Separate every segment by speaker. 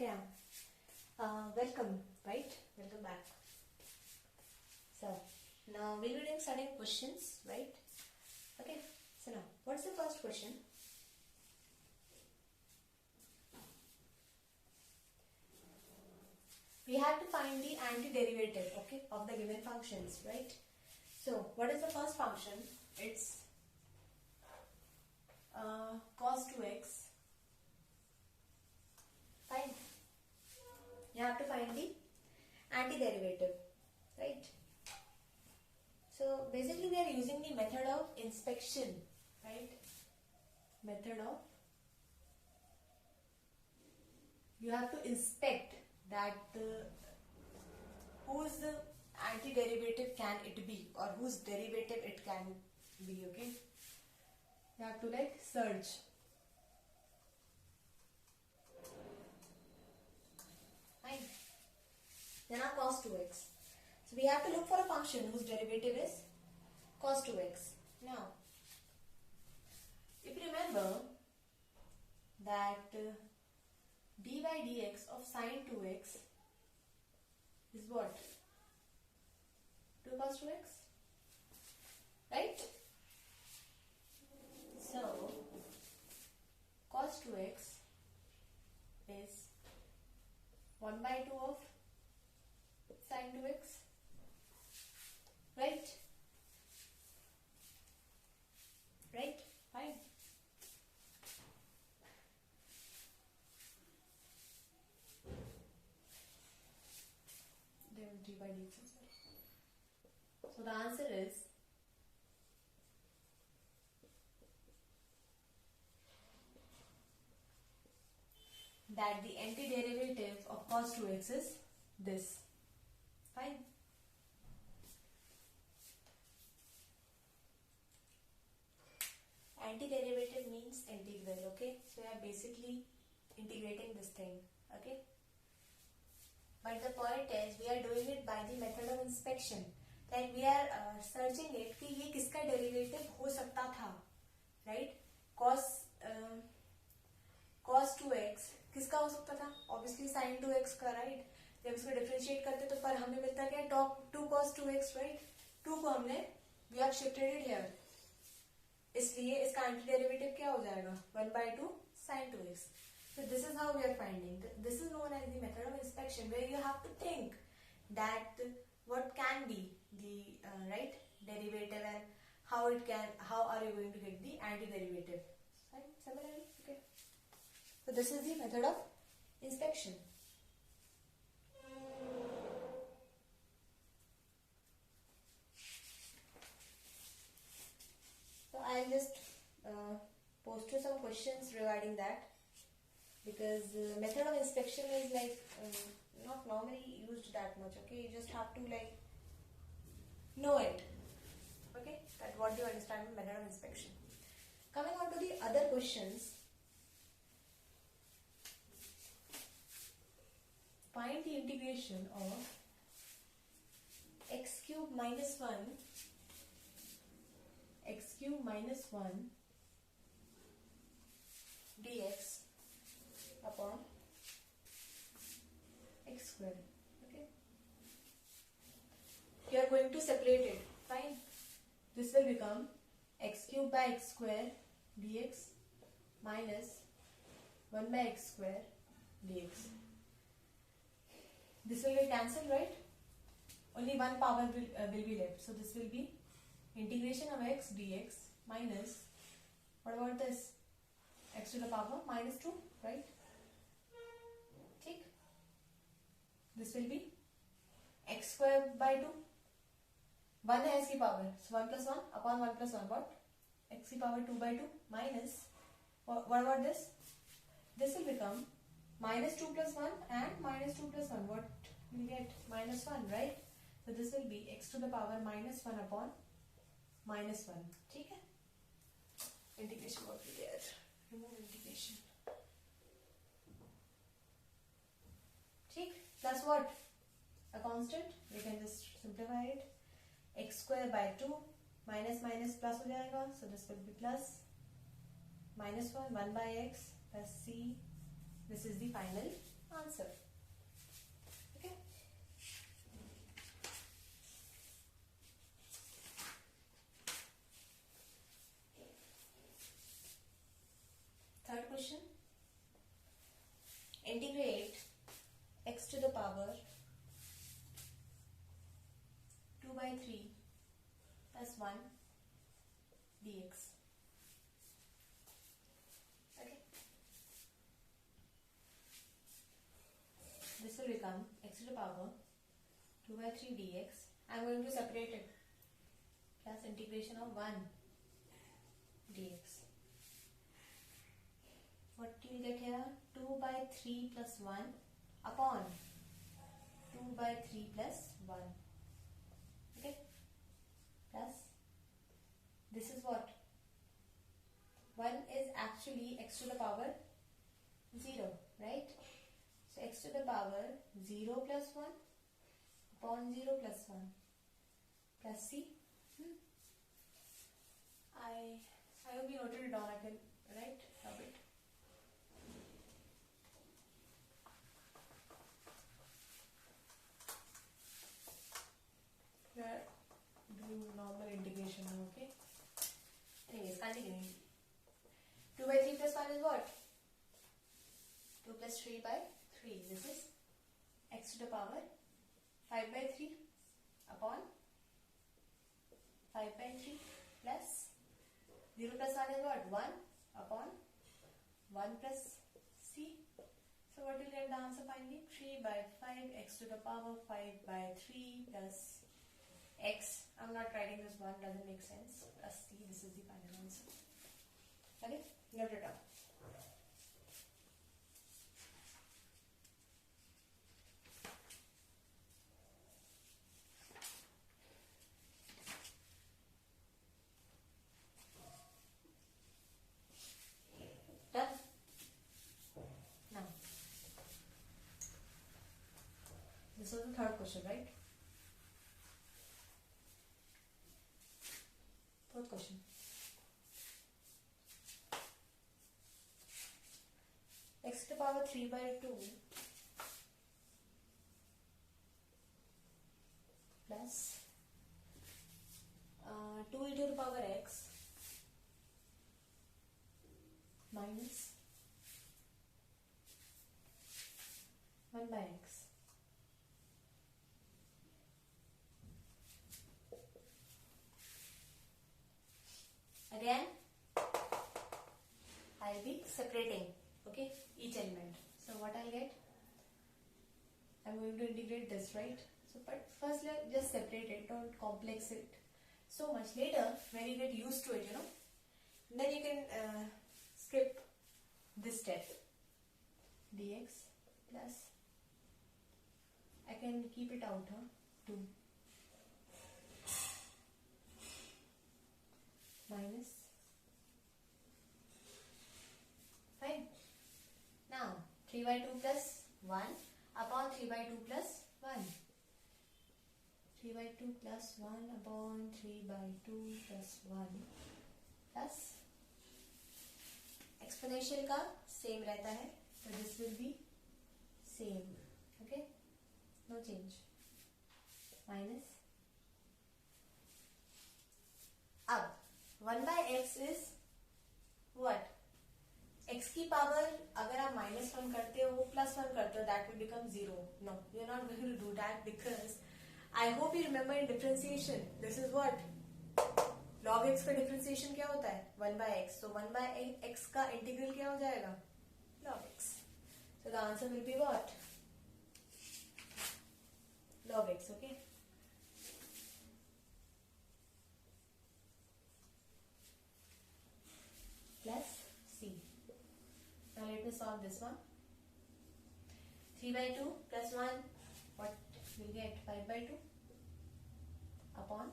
Speaker 1: Okay, welcome, right? Welcome back. So, now we'll be doing certain questions, right? Okay, so now, what's the first question? We have to find the antiderivative, okay, of the given functions, right? So, what is the first function? It's cos 2x. Fine. You have to find the antiderivative, right? So, basically we are using the method of inspection, right? Method of, you have to inspect that whose antiderivative can it be, or whose derivative it can be, okay? You have to like search. Fine. Then our cos 2x. So we have to look for a function whose derivative is cos 2x. Now, if you remember that dy dx of sine 2x is what? 2 cos 2x, right? So, cos 2x is 1 by 2 of sine 2x, right? Right? Fine. Then d by dx as well. So the answer is that the antiderivative of cos 2x is this. Fine. Antiderivative means integral, okay? So we are basically integrating this thing, okay? But the point is we are doing it by the method of inspection. Like we are searching it कि ये किसका derivative हो सकता था, right? Cos 2x किसका हो सकता था? Obviously sin 2x का, right? जब इसको differentiate करते तो पर हमें मिलता क्या? 2 cos 2x, right? 2 को हमने we have shifted it here. इसलिए इसका antiderivative क्या हो जाएगा? 1 by 2 sin 2x. So this is how we are finding. This is known as the method of inspection, where you have to think that what can be the right derivative and how are you going to get the antiderivative. Right? Similarly, okay. So this is the method of inspection. So I'll just post you some questions regarding that, because method of inspection is like not normally used that much, okay? You just have to like know it, okay? That what do you understand by method of inspection. Coming on to the other questions. Find the integration of x cube minus 1 dx upon x square, okay? You are going to separate it, fine? This will become x cube by x square dx minus 1 by x square dx. This will get cancelled, right? Only one power will be left. So this will be integration of x dx minus, what about this? X to the power minus 2, right? Okay. This will be x square by 2. 1 है इसकी power. So 1 plus 1 upon 1 plus 1. What? X की power 2 by 2 minus. What about this? This will become minus 2 plus 1 and minus 2 plus 1. What will get? Minus 1, right? So this will be x to the power minus 1 upon minus 1. ठीक है? Integration what will get? Remove integration. ठीक? Plus what? A constant. We can just simplify it. X square by 2 minus minus plus हो जाएगा. So this will be plus minus 1 by x plus c. This is the final answer. Okay. Third question. Integrate x to the power 2 by 3 plus 1 dx. Okay. This will become x to the power 2 by 3 dx. I am going to separate it. Plus integration of 1 dx. What do you get here? 2 by 3 plus 1 upon 2 by 3 plus 1. Okay? Plus, this is what? 1 is actually x to the power 0, right? So x to the power 0 plus 1 upon 0 plus 1 plus c. I hope you noted it down. I can write a bit. We are doing normal integration now, okay? Anyways, continuing. 2 by 3 plus 1 is what? 2 plus 3 by 3. This is x to the power 5 by 3 upon 5 by 3 plus 0 plus 1 is what? 1 upon 1 plus c. So what will get the answer finally? 3 by 5 x to the power 5 by 3 plus x. I'm not writing this one, doesn't make sense. Plus c. This is the final answer. Okay? Note it down. Done? Now, this was the third question, right? Fourth question. X to the power 3 by 2 plus 2 e to the power x minus 1 by x. Again, I'll be separating, okay, each element. So what I'll get? I'm going to integrate this, right? So, but first let's just separate it, don't complex it so much. Later, when you get used to it, then you can skip this step. Dx plus, I can keep it out, 2 minus 5. Now 3 by 2 plus 1 upon 3 by 2 plus 1. 3 by 2 plus 1 upon 3 by 2 plus 1 plus exponential का same रहता है, so this will be same, okay, no change, minus. अब 1 by x is what? x की power अगर आप -1 करते हो +1 करते हो, that will become 0. No, we are not going to do that because I hope you remember in differentiation, this is what? log x का differentiation क्या होता है? 1 by x. So 1 by x का integral क्या हो जाएगा? log x. So the answer will be what? log x, okay? Plus c. Now let me solve this one. 3 by 2 plus 1, what will get? 5 by 2 upon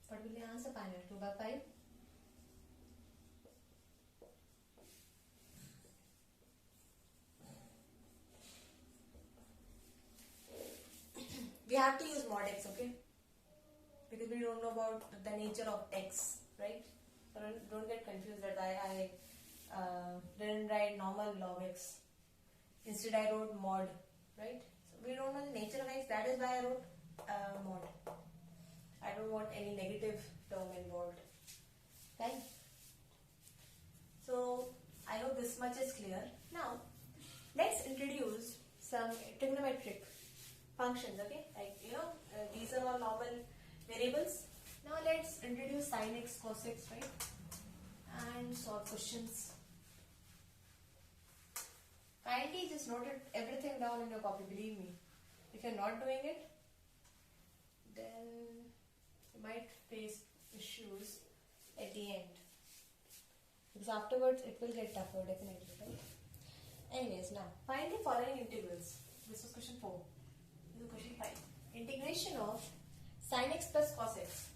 Speaker 1: what will the answer final? 2 by 5. We have to use mod x, okay? because we don't know about the nature of x, right? So don't get confused that I didn't write normal log x. Instead I wrote mod, right? So we don't know the nature of x, that is why I wrote mod. I don't want any negative term involved. Right? So I hope this much is clear. Now let's introduce some trigonometric functions, okay? Like, these are all normal variables. Now let's introduce sin x, cos x, right? And solve questions. Kindly just note everything down in your copy, believe me. If you're not doing it, then you might face issues at the end. Because afterwards it will get tougher, definitely, right? Anyways, now find the following integrals. This was question 4. This is question 5. Integration of sin x plus cos x.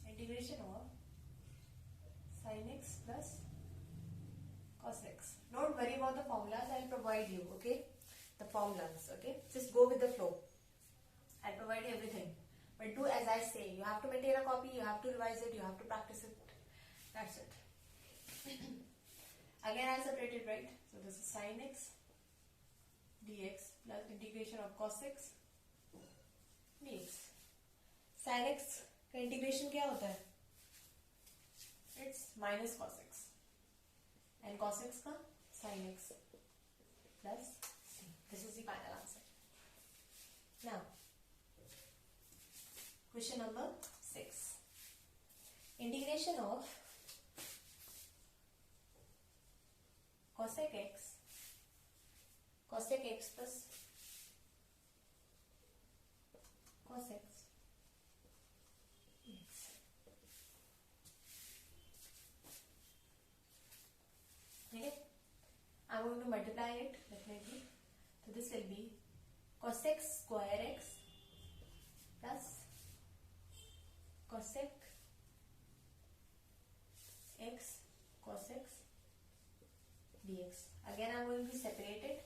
Speaker 1: Integration of sin x plus cos x. Don't worry about the formulas, I'll provide you, okay? The formulas, okay? Just go with the flow. I'll provide you everything. But do as I say. You have to maintain a copy, you have to revise it, you have to practice it. That's it. Again, I separated, right? So this is sin x dx plus integration of cos x dx. Sin x का integration क्या होता है? It's minus cos x. And cos x का sin x plus c. This is the final answer. Now, question number 6. Integration of cosec x plus cos x dx. Okay, I'm going to multiply it definitely. So this will be cosec square x plus cosec x cos x dx. Again, I'm going to separate it.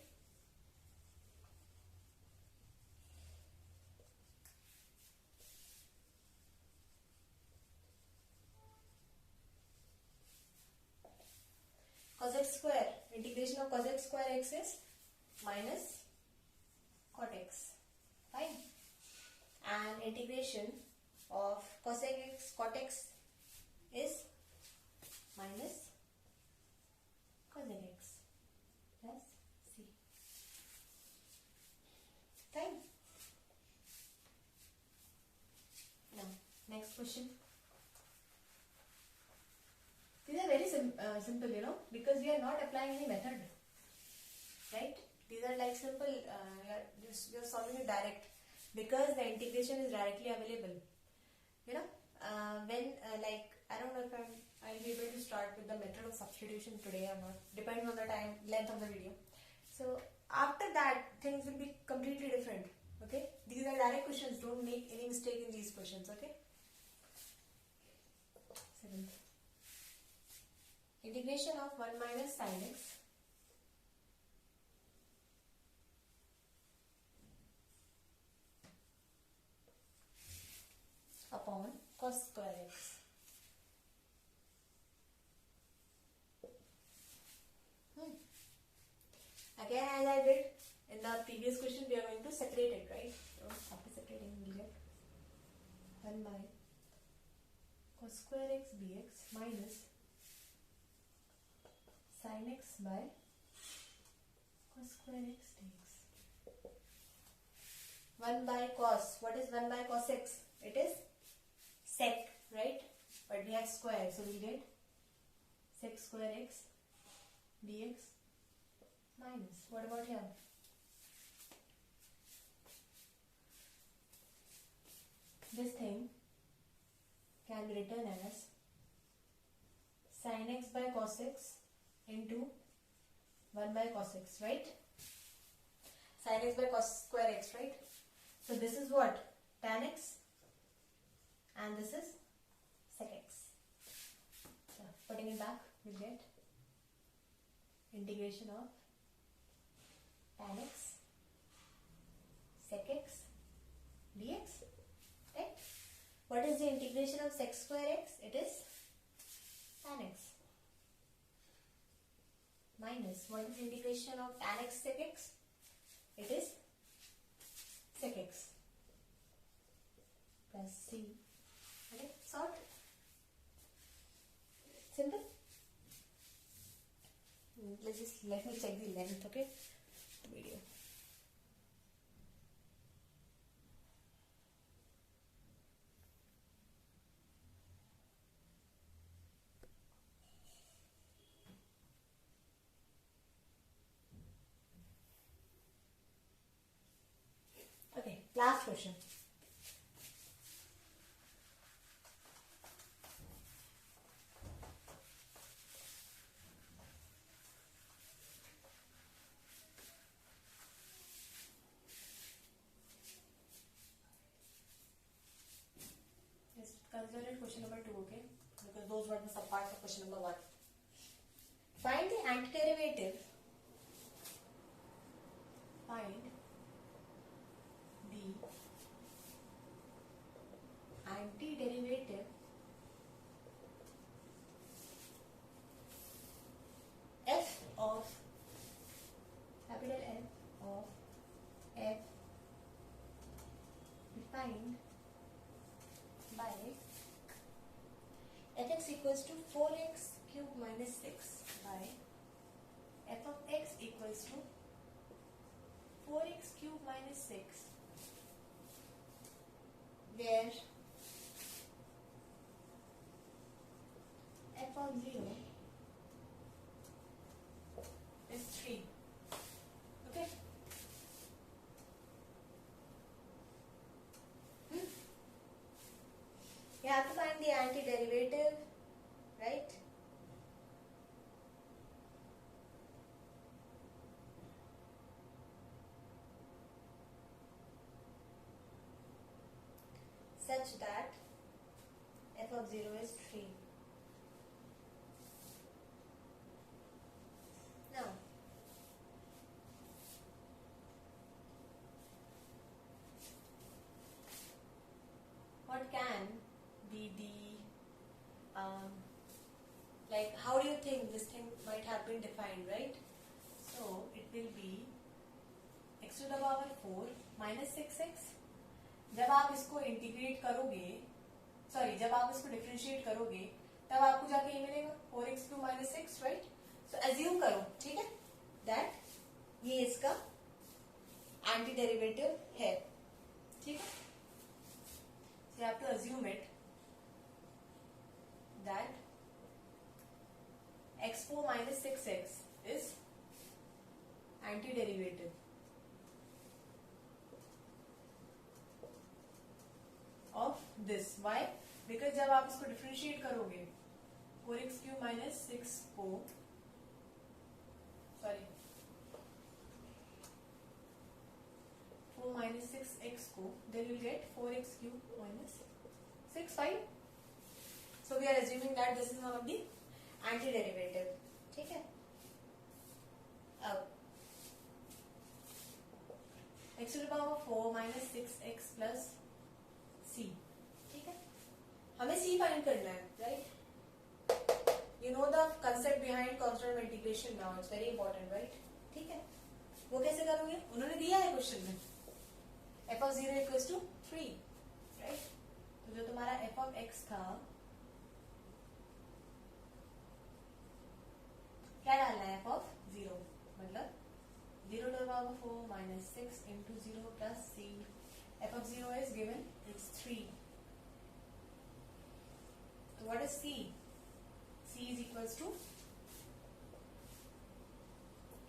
Speaker 1: Cos x square, integration of cos x square x is minus cot x. Fine. And integration of cosec x cot x is minus cosec x plus c. Fine. Now, next question. These are very simple, because we are not applying any method, right? These are like simple, you're solving it direct, because the integration is directly available. I don't know if I'll be able to start with the method of substitution today or not, depending on the length of the video. So after that, things will be completely different, okay? These are direct questions, don't make any mistake in these questions, okay? 7th. Integration of 1 minus sin x upon cos square x. Again, as I did in the previous question, we are going to separate it, right? So after separating, we will get 1 by cos square x dx minus sin x by cos square x dx. 1 by cos. What is 1 by cos x? It is sec, right? But we have square, so we get sec square x dx minus. What about here? This thing can be written as sin x by cos x into 1 by cos x, right? Sin x by cos square x, right? So this is what? Tan x, and this is sec x. So putting it back, we'll get integration of tan x sec x dx, right? What is the integration of sec square x, it is tan x. Minus, what is integration of tan x sec x? It is sec x plus c. Okay, sort. Simple. Let me check the length, okay? Video. Okay, last question. Consider it question number 2, okay? Because those were the subparts of question number 1. Find the antiderivative. Find the antiderivative f of capital F of f defined by fx equals to 4x cube minus 6 by f of x equals to 4x cube minus 6, where f of 0 is 3. Okay? You have to find the antiderivative, right? Such that f of 0 is 3. Now, what can be the like, how do you think this thing might have been defined, right? So it will be x to the power 4 minus 6x. जब आप इसको integrate करोगे, sorry जब आप इसको differentiate करोगे, तब आपको जाके ये मिलेगा 4x क्यूब माइनस 6, राइट? सो एज्यूम करो, ठीक है, दैट ये इसका एंटी डेरिवेटिव है, ठीक है? So you have to assume it that x4 minus 6x is antiderivative of this. Why? Because जब आप इसको डिफरेंशिएट करोगे 4x क्यूब माइनस 6 को, सॉरी 4 minus 6x को, then you'll get 4x cube minus 6, fine. So we are assuming that this is one of the antiderivative, ठीक है? अब x to the power 4 minus 6x plus c, ठीक है? हमें c find करना है, right? You know the concept behind constant of integration now. It's very important, right? ठीक है? वो कैसे करोगे? उन्होंने दिया है क्वेश्चन में f of 0 equals to 3, right? तो जो तुम्हारा f of x था, क्या डालना है? f of 0, मतलब 0 to the power 4 minus 6 into 0 plus c. f of 0 is given, it's 3. So what is c? c is equals to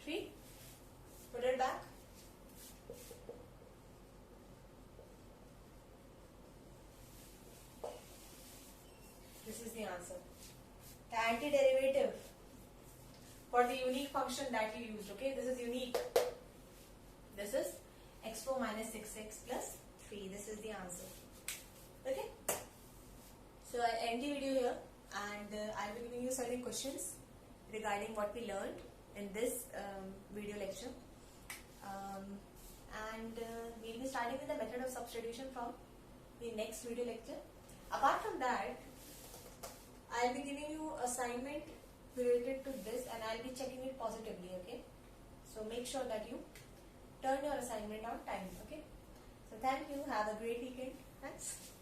Speaker 1: 3. Put it back. This is the answer. The antiderivative for the unique function that you used, okay? This is unique. This is x4 minus 6x plus 3. This is the answer. Okay? So I end the video here, and I will be giving you certain questions regarding what we learned in this video lecture. And we'll be starting with the method of substitution from the next video lecture. Apart from that, I'll be giving you assignment related to this and I'll be checking it positively, okay? So make sure that you turn your assignment on time, okay? So thank you. Have a great weekend. Thanks.